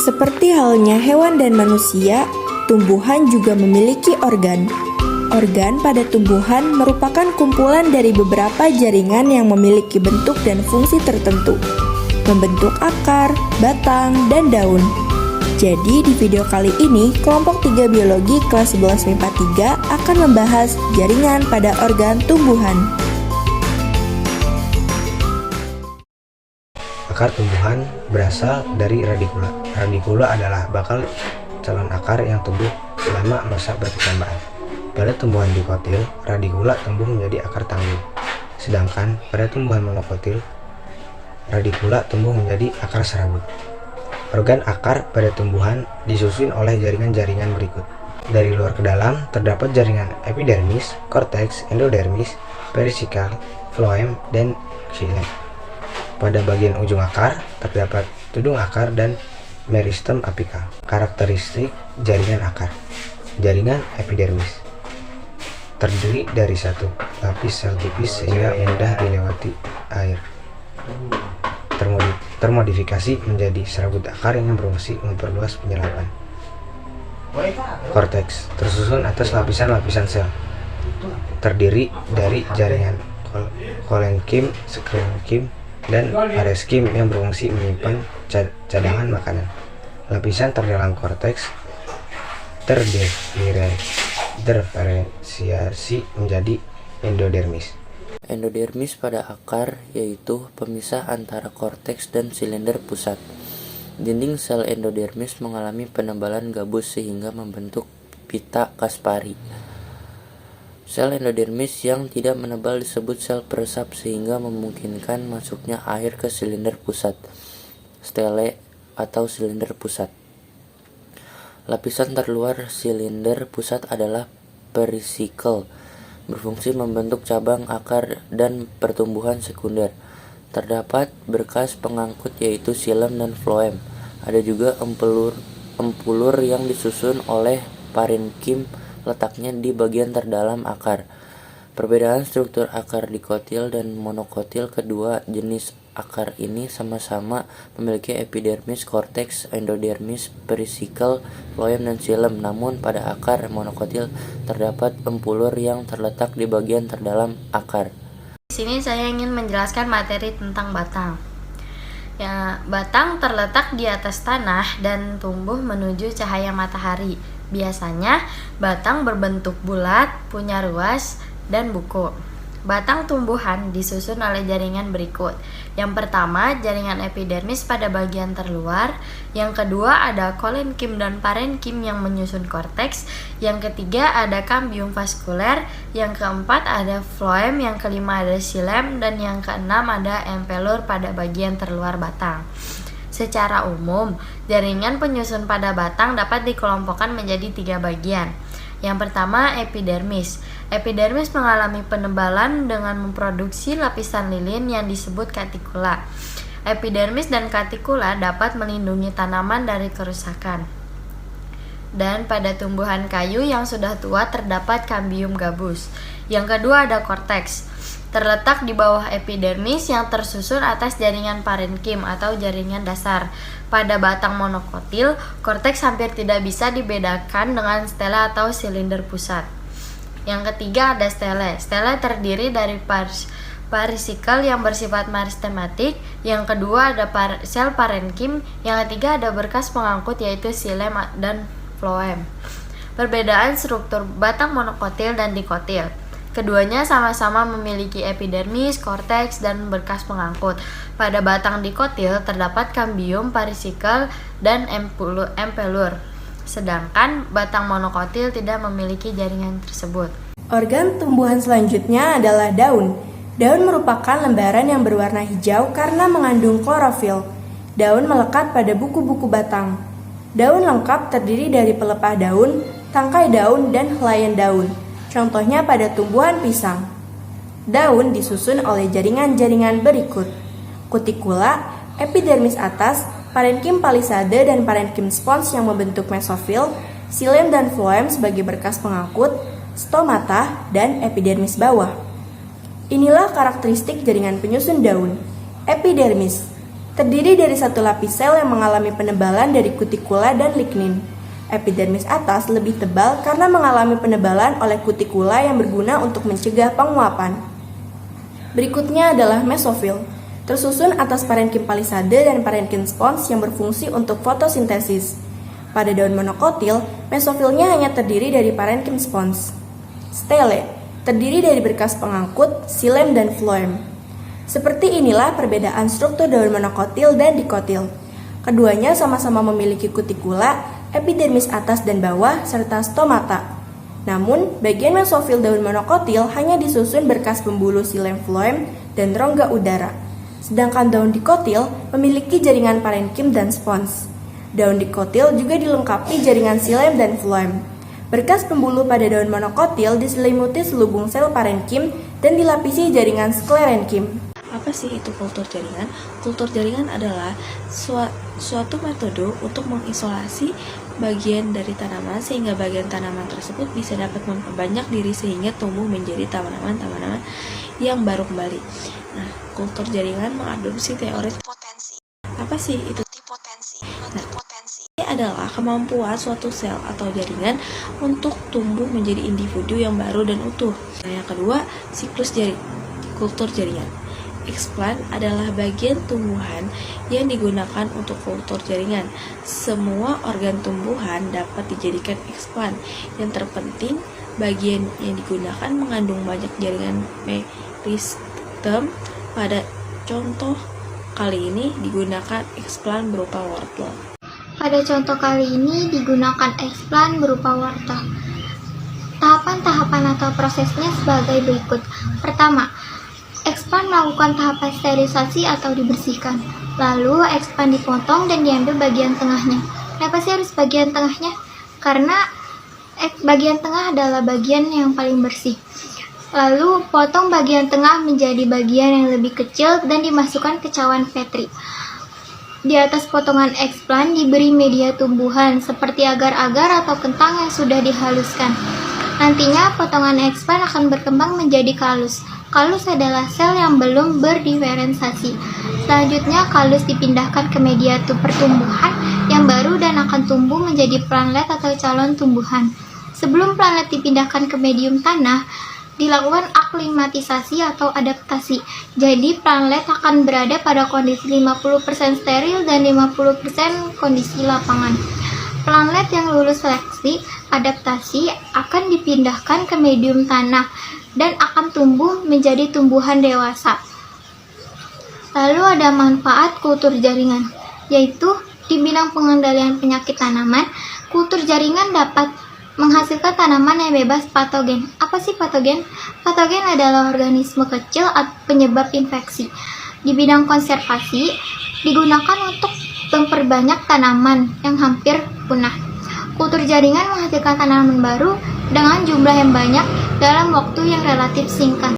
Seperti halnya hewan dan manusia, tumbuhan juga memiliki organ. Organ pada tumbuhan merupakan kumpulan dari beberapa jaringan yang memiliki bentuk dan fungsi tertentu, membentuk akar, batang, dan daun. Jadi di video kali ini, kelompok 3 biologi kelas 11 MIPA 3 akan membahas jaringan pada organ tumbuhan. Akar tumbuhan berasal dari radikula. Radikula adalah bakal calon akar yang tumbuh selama masa perkembangan. Pada tumbuhan dikotil, radikula tumbuh menjadi akar tangguh. Sedangkan pada tumbuhan monokotil, radikula tumbuh menjadi akar serabut. Organ akar pada tumbuhan disusun oleh jaringan-jaringan berikut. Dari luar ke dalam terdapat jaringan epidermis, korteks, endodermis, perisikal, floem, dan xilem. Pada bagian ujung akar terdapat tudung akar dan meristem apikal. Karakteristik jaringan akar. Jaringan epidermis terdiri dari satu lapis sel tipis sehingga mudah dilewati air. Termodifikasi menjadi serabut akar yang berfungsi memperluas penyerapan. Korteks tersusun atas lapisan-lapisan sel. Terdiri dari jaringan kolenkim, sklerokim, dan pareskim yang berfungsi menyimpan cadangan makanan. Lapisan terdalam korteks terdiferensiasi menjadi endodermis. Endodermis pada akar yaitu pemisah antara korteks dan silinder pusat. Dinding sel endodermis mengalami penebalan gabus sehingga membentuk pita Kaspari. Sel endodermis yang tidak menebal disebut sel peresap sehingga memungkinkan masuknya air ke silinder pusat, stele atau silinder pusat. Lapisan terluar silinder pusat adalah perisikal, berfungsi membentuk cabang akar dan pertumbuhan sekunder. Terdapat berkas pengangkut yaitu xilem dan floem. Ada juga empulur yang disusun oleh parenkim, letaknya di bagian terdalam akar. Perbedaan struktur akar dikotil dan monokotil, kedua jenis akar ini sama-sama memiliki epidermis, korteks, endodermis, perisikal, floem, dan xilem. Namun pada akar monokotil terdapat empulur yang terletak di bagian terdalam akar. Di sini saya ingin menjelaskan materi tentang batang. Batang terletak di atas tanah dan tumbuh menuju cahaya matahari. Biasanya, batang berbentuk bulat, punya ruas, dan buku. Batang tumbuhan disusun oleh jaringan berikut. Yang pertama, jaringan epidermis pada bagian terluar. Yang kedua, ada kolenkim dan parenkim yang menyusun korteks. Yang ketiga, ada kambium vaskuler. Yang keempat, ada floem. Yang kelima, ada xilem. Dan yang keenam, ada empelur pada bagian terluar batang. Secara umum, jaringan penyusun pada batang dapat dikelompokkan menjadi 3 bagian. Yang pertama, epidermis. Epidermis mengalami penebalan dengan memproduksi lapisan lilin yang disebut katikula. Epidermis dan katikula dapat melindungi tanaman dari kerusakan. Dan pada tumbuhan kayu yang sudah tua terdapat kambium gabus. Yang kedua, ada korteks. Terletak di bawah epidermis yang tersusun atas jaringan parenkim atau jaringan dasar. Pada batang monokotil, korteks hampir tidak bisa dibedakan dengan stele atau silinder pusat. Yang ketiga, ada stele. Stele terdiri dari perisikal yang bersifat meristematik. Yang kedua, ada sel parenkim. Yang ketiga, ada berkas pengangkut yaitu xilem dan floem. Perbedaan struktur batang monokotil dan dikotil. Keduanya sama-sama memiliki epidermis, korteks, dan berkas pengangkut. Pada batang dikotil terdapat kambium, perisikal, dan empelur. Sedangkan batang monokotil tidak memiliki jaringan tersebut. Organ tumbuhan selanjutnya adalah daun. Daun merupakan lembaran yang berwarna hijau karena mengandung klorofil. Daun melekat pada buku-buku batang. Daun lengkap terdiri dari pelepah daun, tangkai daun, dan helaian daun. Contohnya pada tumbuhan pisang. Daun disusun oleh jaringan-jaringan berikut: kutikula, epidermis atas, parenkim palisade dan parenkim spons yang membentuk mesofil, xilem dan floem sebagai berkas pengangkut, stomata, dan epidermis bawah. Inilah karakteristik jaringan penyusun daun. Epidermis. terdiri dari satu lapis sel yang mengalami penebalan dari kutikula dan lignin. Epidermis atas lebih tebal karena mengalami penebalan oleh kutikula yang berguna untuk mencegah penguapan. Berikutnya adalah mesofil, tersusun atas parenkim palisade dan parenkim spons yang berfungsi untuk fotosintesis. Pada daun monokotil, mesofilnya hanya terdiri dari parenkim spons. Stele, terdiri dari berkas pengangkut, xilem, dan phloem. Seperti inilah perbedaan struktur daun monokotil dan dikotil. Keduanya sama-sama memiliki kutikula, epidermis atas dan bawah, serta stomata. Namun, bagian mesofil daun monokotil hanya disusun berkas pembuluh xilem phloem dan rongga udara. Sedangkan daun dikotil memiliki jaringan parenkim dan spons. Daun dikotil juga dilengkapi jaringan xilem dan phloem. Berkas pembuluh pada daun monokotil diselimuti selubung sel parenkim dan dilapisi jaringan sklerenkim. Apa sih itu kultur jaringan? Kultur jaringan adalah suatu metode untuk mengisolasi bagian dari tanaman sehingga bagian tanaman tersebut bisa dapat memperbanyak diri sehingga tumbuh menjadi tanaman-tanaman yang baru kembali. Nah, kultur jaringan mengadopsi teori potensi. Apa sih itu potensi? Nah, potensi adalah kemampuan suatu sel atau jaringan untuk tumbuh menjadi individu yang baru dan utuh. Nah, yang kedua, siklus kultur jaringan. Explant adalah bagian tumbuhan yang digunakan untuk kultur jaringan. Semua organ tumbuhan dapat dijadikan explant. Yang terpenting, bagian yang digunakan mengandung banyak jaringan meristem. Pada contoh kali ini digunakan explant berupa wortel. Pada contoh kali ini digunakan explant berupa wortel. Tahapan-tahapan atau prosesnya sebagai berikut. Pertama, explant melakukan tahapan sterilisasi atau dibersihkan. Lalu explant dipotong dan diambil bagian tengahnya. Kenapa sih harus bagian tengahnya? Karena bagian tengah adalah bagian yang paling bersih. Lalu potong bagian tengah menjadi bagian yang lebih kecil dan dimasukkan ke cawan Petri. Di atas potongan explant diberi media tumbuhan seperti agar-agar atau kentang yang sudah dihaluskan. Nantinya potongan explant akan berkembang menjadi kalus. Kalus adalah sel yang belum berdiferensiasi. Selanjutnya kalus dipindahkan ke media pertumbuhan yang baru dan akan tumbuh menjadi plantlet atau calon tumbuhan. Sebelum plantlet dipindahkan ke medium tanah, dilakukan aklimatisasi atau adaptasi. Jadi plantlet akan berada pada kondisi 50% steril dan 50% kondisi lapangan. Plantlet yang lulus seleksi adaptasi akan dipindahkan ke medium tanah dan akan tumbuh menjadi tumbuhan dewasa. Lalu ada manfaat kultur jaringan, yaitu di bidang pengendalian penyakit tanaman, kultur jaringan dapat menghasilkan tanaman yang bebas patogen. Apa sih patogen? Patogen adalah organisme kecil penyebab infeksi. Di bidang konservasi, digunakan untuk memperbanyak tanaman yang hampir punah. Kultur jaringan menghasilkan tanaman baru dengan jumlah yang banyak dalam waktu yang relatif singkat.